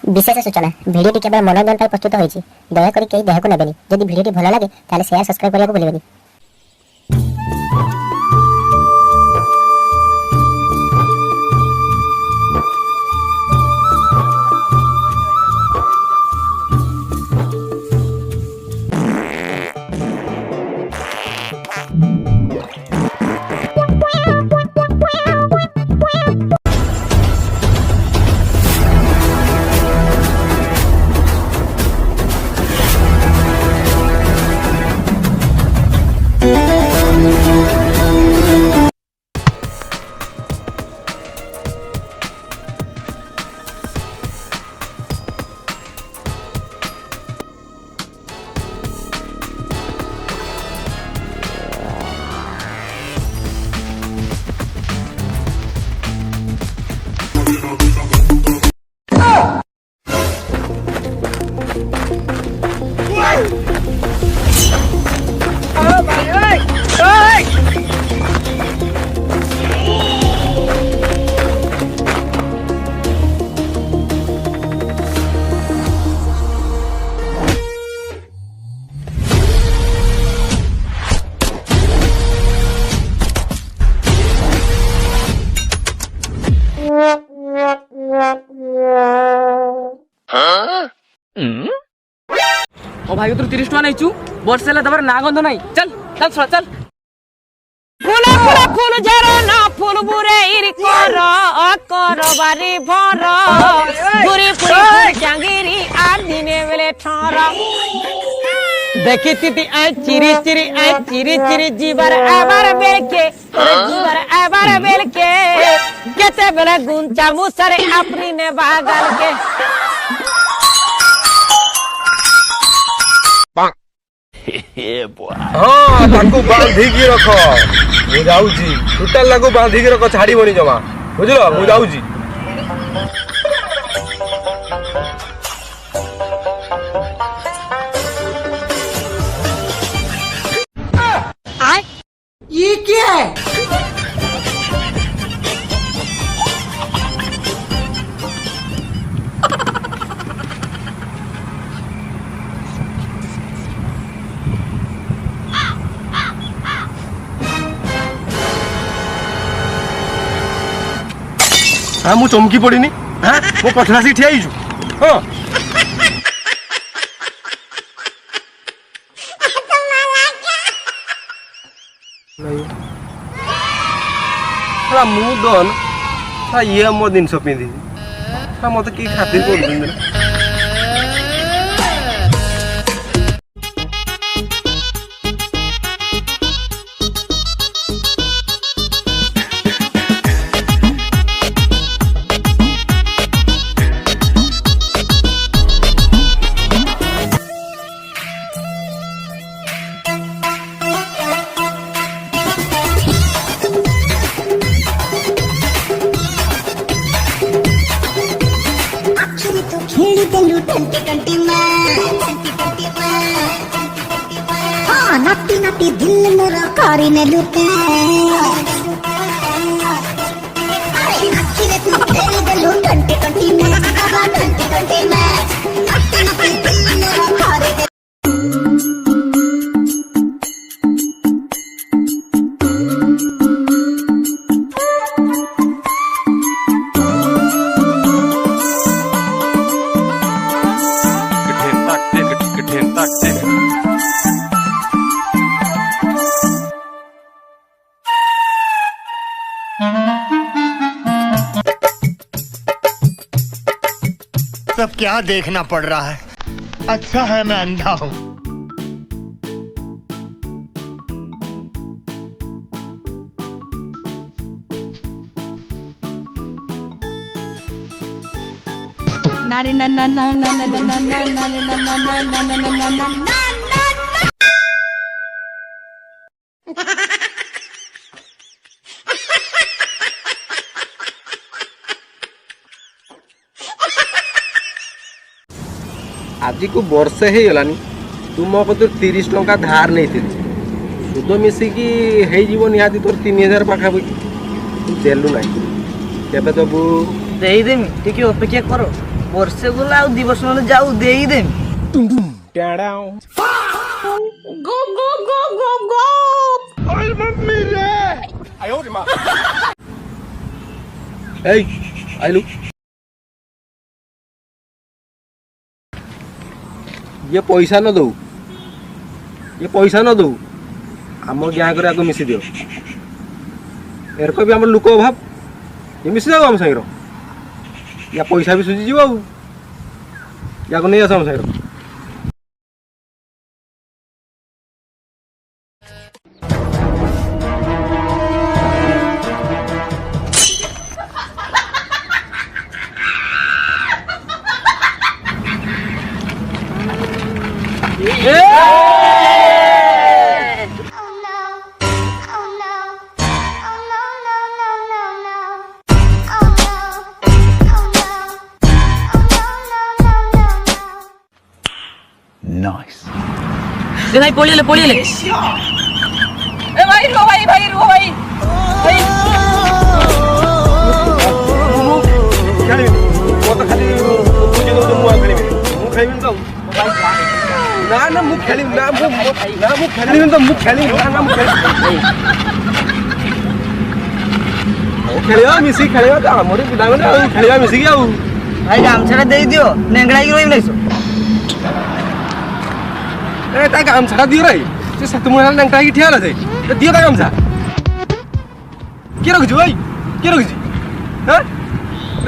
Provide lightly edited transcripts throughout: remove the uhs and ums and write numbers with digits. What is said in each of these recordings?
विशेष सूचना भिडियोटी केवल मनोरंजन पर प्रस्तुत होइछि दयाकरी केही देहको नेबेनी जदि भिडियोटी भलो लागे ताले शेयर सब्सक्राइब करियाको भूलिबेनी। ओ भाई तू 30 टका नहीं वर्ष तब ना गंध नहीं चल चल छोड़ा चल फूल फूल फूल जरो ना फूल बुरे इर कर बारी भर बुरी पुरी जांगिरी आ दिने बेले ठहर देखी तीती आ चिरी चिरी आ चिरी चिरी जीवर आबार बेलके जीवर आबार बेलके केते बेले गुंचा मुसरे अपनी ने बागल के हाँ ताकू बांधिकी रख मु जाऊची टोटाल लागू बांधिकी रख छाड़ीबनी जमा बुझलो मु जाऊची। ये क्या है? हाँ मु चमकी पड़ीनी हाँ मो पछला सी ठिया हिजु हाँ हाँ मु दन हाँ ये मो दिन पिंधि हाँ मत कि खातिर कर खेली देलू टंटी टंटी हाँ नाटी नाटी दिल मोरा कारी ने लुटे खेली देलू टंटी टंटी टंटी टंटी नाटी नाटी दिल मोरा कारी ने सब क्या देखना पड़ रहा है। अच्छा है मैं अंधा हूँ। नारी ना ना ना ना ना ना ना ना ना ना ना ना ना ना ना आज को वर्षे हो गलानी तुम कतु 30 टंका धार नहीं सुध मिसिकी हो निहाती तोर 3000 पाखापाखि देलु ना केबे दबु देदेमी टिके अपेक्षा करो ବର୍ଷେ ଗଲା ଆଉ 2 ବର୍ଷ ମାନେ ଯାଉ ଦେଇଦେମି। গো গো গো গো গো এই আইলু ये पैसा न दो आम गैंग आगे मिसी दियो एरक भी आम लोक अभाव ये मिसी जाओ आम सागर या पैसा भी सुझी जीव या नहीं आस आम सागर ए भाई पळिले ए भाई रो भाई भाई ना मुख खेली ना मुख खेली तो मुख खेली ना मुख खेलिया मिसी खेलिया तो हमरे पिला माने खेलिया मिसी के आउ ଭାଇ ଗାମଛାଟା ଦେଇଦିଅ ନେଙ୍ଗଡ଼ା ହେଇକି ରହିବି ନାଇଁସ। ए ता गामछा दियो रे से सत मुना नंगटा की ठियाला से दियो ता गामछा के रख जी भाई के रख जी हां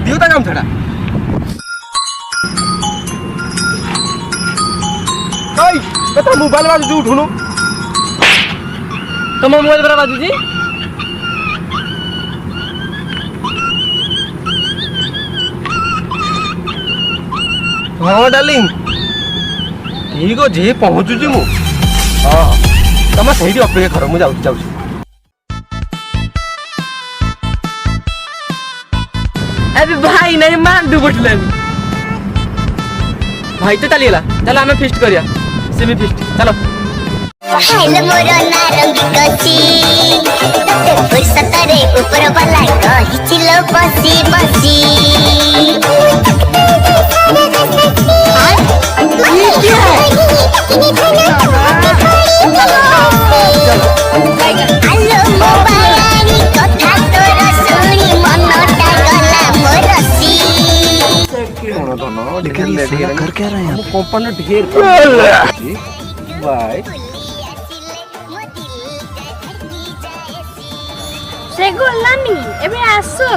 दियो ता गामछाटा भाई तो मोबाइल बाजू जो उठुनो तुम मोबाइल पर बाजू जी हाँ डार्लिंग ठीक अच्छे पहुँचुची मु हाँ तुम सही अपेक्षा कर मुझे जाऊँ अरे भाई नहीं मान दू बटले भाई तो चलिए चलो हमें फिस्ट करिया सेमी फिस्ट चलो हेलो मोरो नारंगी कसी ते फुर्सतरे ऊपर वाला कहिचिलो बसी बसी ये क्या है हेलो मोबाइल कथा तोर सुनी मनटा गला मोरसी लेकिन ये साला कर क्या रहे हैं आप? कंपनी ढेर भाई से गलानी एबे आसो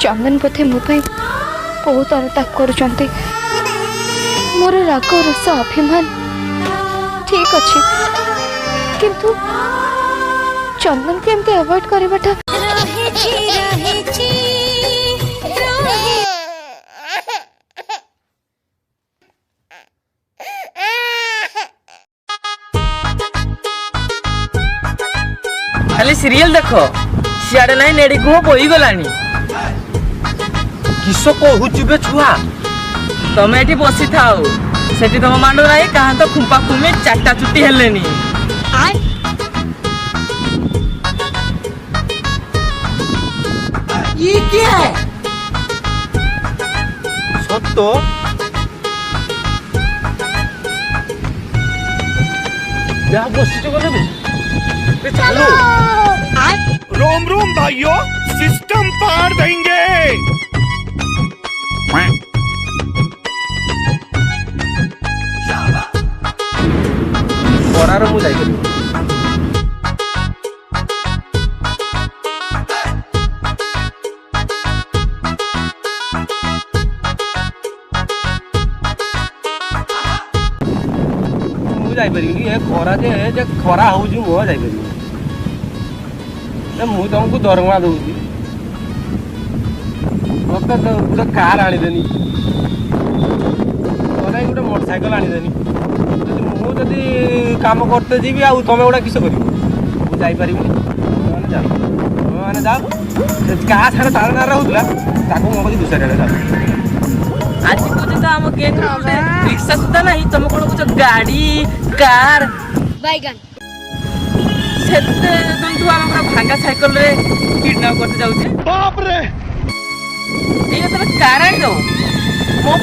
चंदन पथे मो बहुत अनुताप कर मोर राग रस अभिमान ठीक अच्छे किंतु चंदन के एमती अवॉइड करवाटा खाली सीरियल देखो सियाड़े नहीं नेड़ी को बोई गलानी किसो कहूची बे छुआ तमे एठी बसी थाओ सेठी तम मांडो राई कहां तो खुंपा खुमे चाटा चुटी हेलेनी ये क्या है? सत्तो जा बसी तो गले बे चालू रोम रोम भाइयों सिस्टम पार देंगे परार मु जाई जाई परिनी ए खरा जे खरा होउजी मो जाई परिनी ए मु तुमको दरमा दउजी तो ତୋତେ ଗୋଟେ କାର ଆଣିଦେନି ତୋ ଗୋଟେ ମୋଟରସାଇକେଲ ଆଣିଦେନି ଯଦି କାମ କରତେ ଯିବି ଆଉ ତମେ ଗୁଡ଼ା କିସ କରିବ ମୁଁ ଯାଇପାରିବିନି ତମେମାନେ ଯାଅ ତମେମାନେ ଯାଅ କାହା ସାଙ୍ଗରେ ତାଳନାରେ ହଉଥିଲା ତାକୁ ମୋ କତି ଦୁସରା ଯାଅ ଆଜି ପର୍ଯ୍ୟନ୍ତ ଆମ ଗେଙ୍ଗରେ ଗୋଟେ ରିକ୍ସା ସୁଦ୍ଧା ନାହିଁ ତମେ କଣ କହୁଛ ଗାଡି କାର ବାଇଗାନ ସେତେ ଦିନଠୁ ଆମେ ପୁରା ଭାଙ୍ଗା ସାଇକେଲରେ କିଡନାପ କରତେ ଯାଉଛେ बाप रे ଏଇନା ତମେ କାର ଆଣିଦବ ମୋ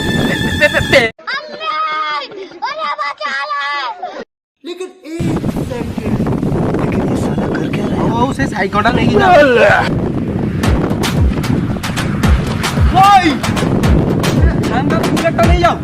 ଆଉ ସେ ସାଇକେଲଟା ନେଇକି ଯାଅ ବୁଲେଟଟା ନେଇଯାଅ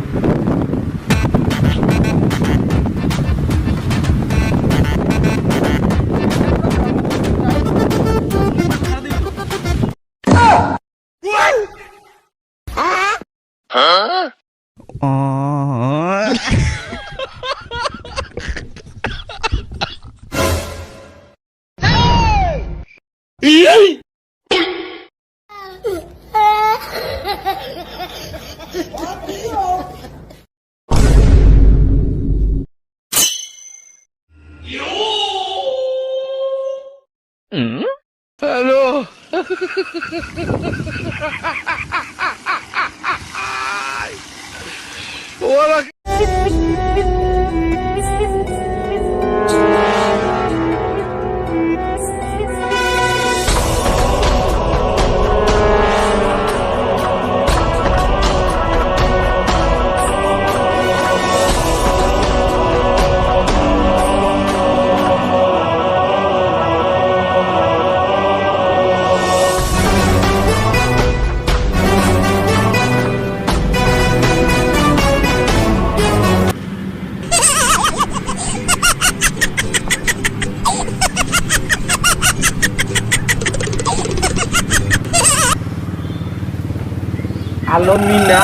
ଆଲୋ ମିନା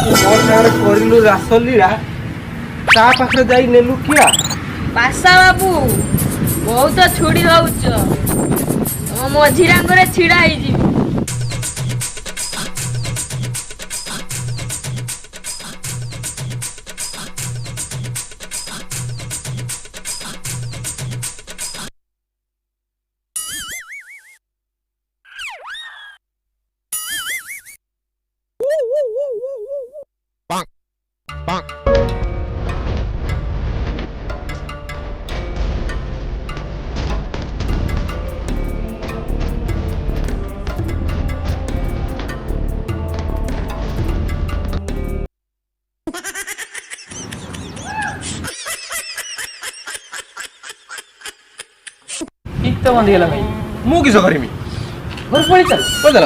ମୋ ସାଙ୍ଗରେ କରିଲୁ ରାସଲୀଳା ତା ପାଖରେ ଯାଇ ନେଲୁ କିଆ ବାସା ବାବୁ ବହୁତ ଛୁଡ଼ି ହଉଛ ତମ ମଝିରାଙ୍ଗରେ ଛିଡ଼ା ହେଇଯିବି ঠিক তো বন্ধ গেলা ভাই ମୁଁ କିସ କରିମି ଘର ପଳେଇ ଚାଲ କହିଦେଲ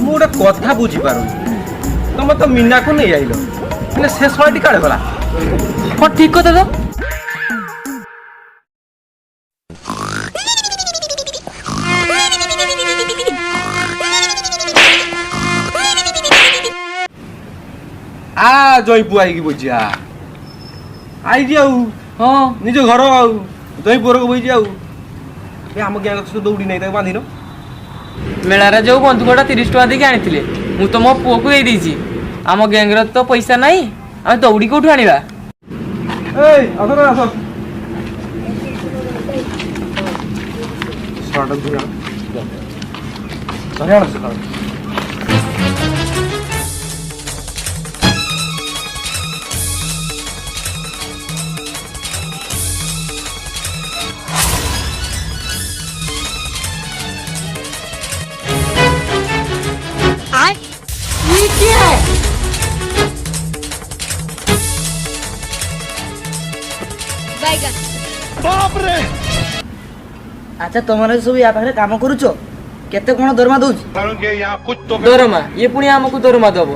ମୁଁ ଗୋଟେ କଥା ବୁଝିପାରୁନି ତମେ ତ ମିନାକୁ ନେଇ ଆଇଲ ହେଲେ ସେ ଶହେଟି କାଳେ ଗଲା ହଁ ଠିକ କଥା ତ ଆ ଜଇଁ ପୁଅ ଆଇକି ବଇଛି ଆଇଛି ଆଉ ହଁ ନିଜ ଘର ଆଉ ଜଇଁ ପୁଅରକୁ ବଇଛି ଆଉ ଏ ଆମ ଗ୍ୟାଙ୍ଗ ସହିତ ଦୌଡ଼ି ନାହିଁ ତାକୁ ବାନ୍ଧିନ ମେଳାରେ ଯୋଉ ବନ୍ଧୁକଟା 30 ଟଙ୍କା ଦେଇକି ଆଣିଥିଲେ ମୁଁ ତ ମୋ ପୁଅକୁ ଦେଇ ଦେଇଛି ଆମ ଗ୍ୟାଙ୍ଗରେ ତ ପଇସା ନାହିଁ ଆମେ ଦୌଡ଼ି କୋଉଠୁ ଆଣିବା ଏଇ ଆସ ନା ଆସ ଶର୍ଟ ଧରି ଆଣ ଧରି ଆଣ ଶର୍ଟ ବାଇଗାନ बाप रे ଆଚ୍ଛା ତମମାନେ ସବୁ ୟା ପାଖରେ କାମ କରୁଛ କେତେ କଣ ଦରମା ଦଉଛି यहाँ कुछ तो ଦରମା ଇଏ ପୁଣି ଆମକୁ ଦରମା ଦବ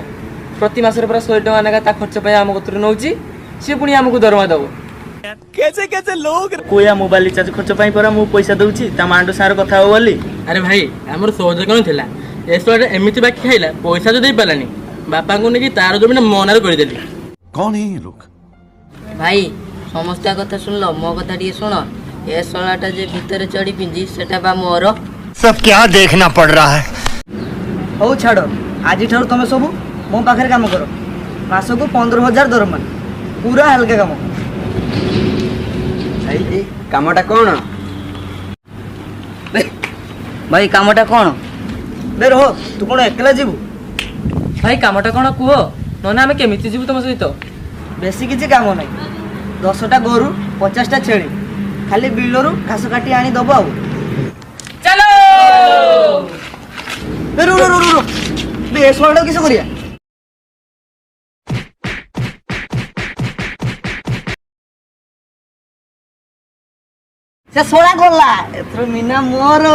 ପ୍ରତି ମାସରେ ପୁରା 100 ଟଙ୍କା ଲେଖା ତା ଖର୍ଚ୍ଚ ପାଇଁ ଆମ କତରୁ ନଉଛି ସିଏ ପୁଣି ଆମକୁ ଦରମା ଦବ କୋୟା ମୋବାଇଲ ରିଚାର୍ଜ ଖର୍ଚ୍ଚ ପାଇଁ ପରା ମୁଁ ପଇସା ଦଉଛି ତା ମାଣ୍ଡୁ ସାଙ୍ଗରେ କଥା ହବ ବୋଲି ଆରେ ଭାଇ ଆମର ସହଜ କଣ ଥିଲା ଏ ଶୋରେ ଏମିତି ବାକି ଖାଇଲା ପଇସା ତ ଦେଇ ପାରିଲାନି ବାପାଙ୍କୁ ନେଇକି ତାର ଜମିଟା ମନାରେ କରିଦେଲି कौन है ये लोग ଭାଇ ସମସ୍ତ କଥା ଶୁଣିଲ ମୋ କଥା ଟିକେ ଶୁଣ ଏ ଶଳାଟା ଯେ ଭିତରେ ଚଢି ପିଞ୍ଜି ସେଟା ବା ମୋର। सब क्या देखना पड़ रहा है। ହଉ ଛାଡ଼, ଆଜିଠାରୁ ତମେ ସବୁ ମୋ ପାଖରେ କାମ କର। ମାସକୁ 15,000 ଦରମା, ପୁରା ହାଲକା କାମ। ଭାଇ କାମଟା କ'ଣ? ଭାଇ କାମଟା କ'ଣ? ବେ ରହ, ତୁ କ'ଣ ଏକଲା ଯିବୁ? ଭାଇ କାମଟା କ'ଣ କୁହ, ନହେଲେ ଆମେ କେମିତି ଯିବୁ ତମ ସହିତ? ବେଶୀ କିଛି କାମ ନାହିଁ। 10ଟା ଗୋରୁ 50ଟା ଛେଳି, ଖାଲି ବିଲରୁ ଘାସ କାଟି ଆଣି ଦବ ଆଉ। ଚାଲୋ ବେ ରୁ ରୁ ରୁ ରୁ ବେ ଏ ଶଳାଟା କିସ କରିବା? ସେ ଶଳା ଗଲା, ଏଥର ମିନା ମୋର।